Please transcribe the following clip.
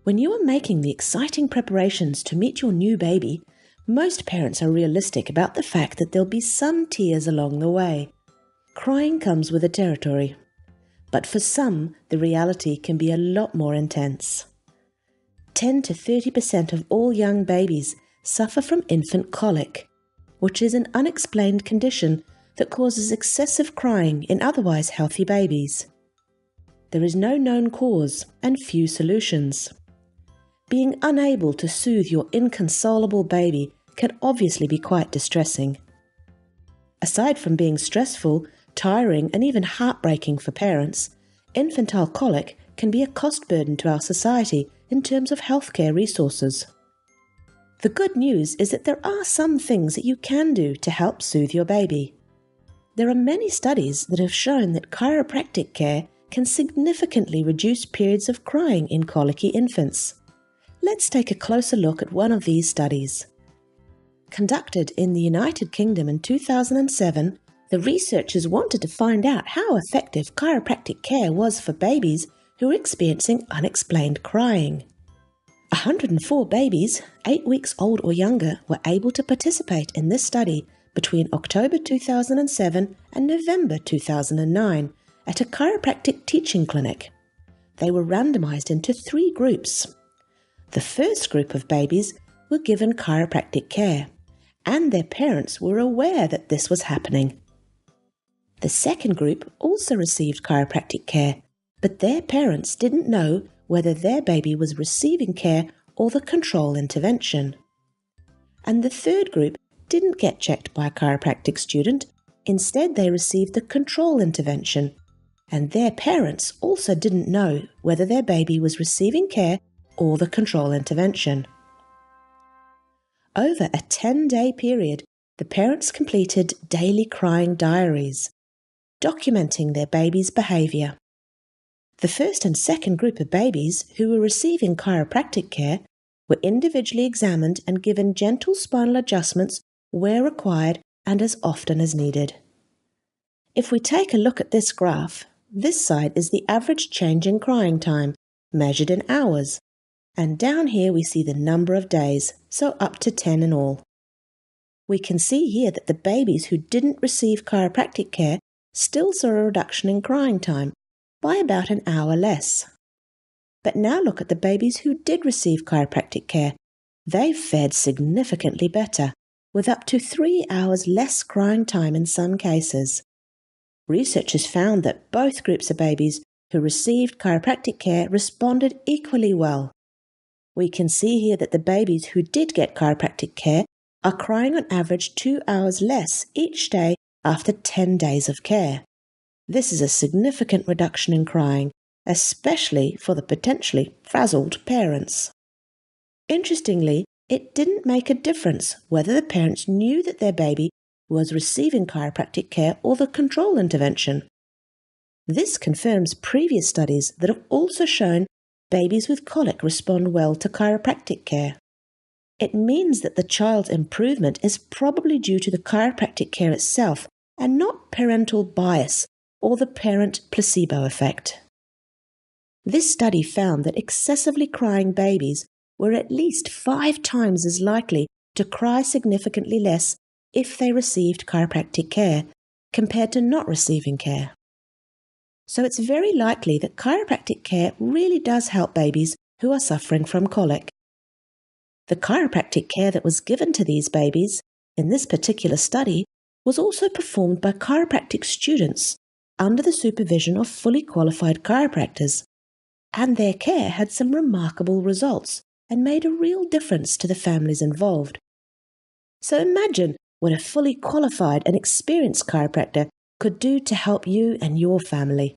When you are making the exciting preparations to meet your new baby, most parents are realistic about the fact that there'll be some tears along the way. Crying comes with the territory. But for some, the reality can be a lot more intense. 10 to 30% of all young babies suffer from infant colic, which is an unexplained condition that causes excessive crying in otherwise healthy babies. There is no known cause and few solutions. Being unable to soothe your inconsolable baby can obviously be quite distressing. Aside from being stressful, tiring, and even heartbreaking for parents, infantile colic can be a cost burden to our society in terms of healthcare resources. The good news is that there are some things that you can do to help soothe your baby. There are many studies that have shown that chiropractic care can significantly reduce periods of crying in colicky infants. Let's take a closer look at one of these studies. Conducted in the United Kingdom in 2007, the researchers wanted to find out how effective chiropractic care was for babies who were experiencing unexplained crying. 104 babies, 8 weeks old or younger, were able to participate in this study between October 2007 and November 2009 at a chiropractic teaching clinic. They were randomized into 3 groups. The first group of babies were given chiropractic care, and their parents were aware that this was happening. The second group also received chiropractic care, but their parents didn't know whether their baby was receiving care or the control intervention. And the third group didn't get checked by a chiropractic student. Instead, they received the control intervention, and their parents also didn't know whether their baby was receiving care or the control intervention. Over a 10-day period, the parents completed daily crying diaries, documenting their baby's behavior. The first and second group of babies who were receiving chiropractic care were individually examined and given gentle spinal adjustments where required and as often as needed. If we take a look at this graph, this side is the average change in crying time, measured in hours, and down here we see the number of days, so up to 10 in all. We can see here that the babies who didn't receive chiropractic care still saw a reduction in crying time by about an hour less. But now look at the babies who did receive chiropractic care. They fared significantly better, with up to 3 hours less crying time in some cases. Researchers found that both groups of babies who received chiropractic care responded equally well. We can see here that the babies who did get chiropractic care are crying on average 2 hours less each day after 10 days of care. This is a significant reduction in crying, especially for the potentially frazzled parents. Interestingly, it didn't make a difference whether the parents knew that their baby was receiving chiropractic care or the control intervention. This confirms previous studies that have also shown babies with colic respond well to chiropractic care. It means that the child's improvement is probably due to the chiropractic care itself and not parental bias or the parent placebo effect. This study found that excessively crying babies were at least 5 times as likely to cry significantly less if they received chiropractic care compared to not receiving care. So it's very likely that chiropractic care really does help babies who are suffering from colic. The chiropractic care that was given to these babies in this particular study was also performed by chiropractic students under the supervision of fully qualified chiropractors, and their care had some remarkable results and made a real difference to the families involved. So imagine what a fully qualified and experienced chiropractor could do to help you and your family.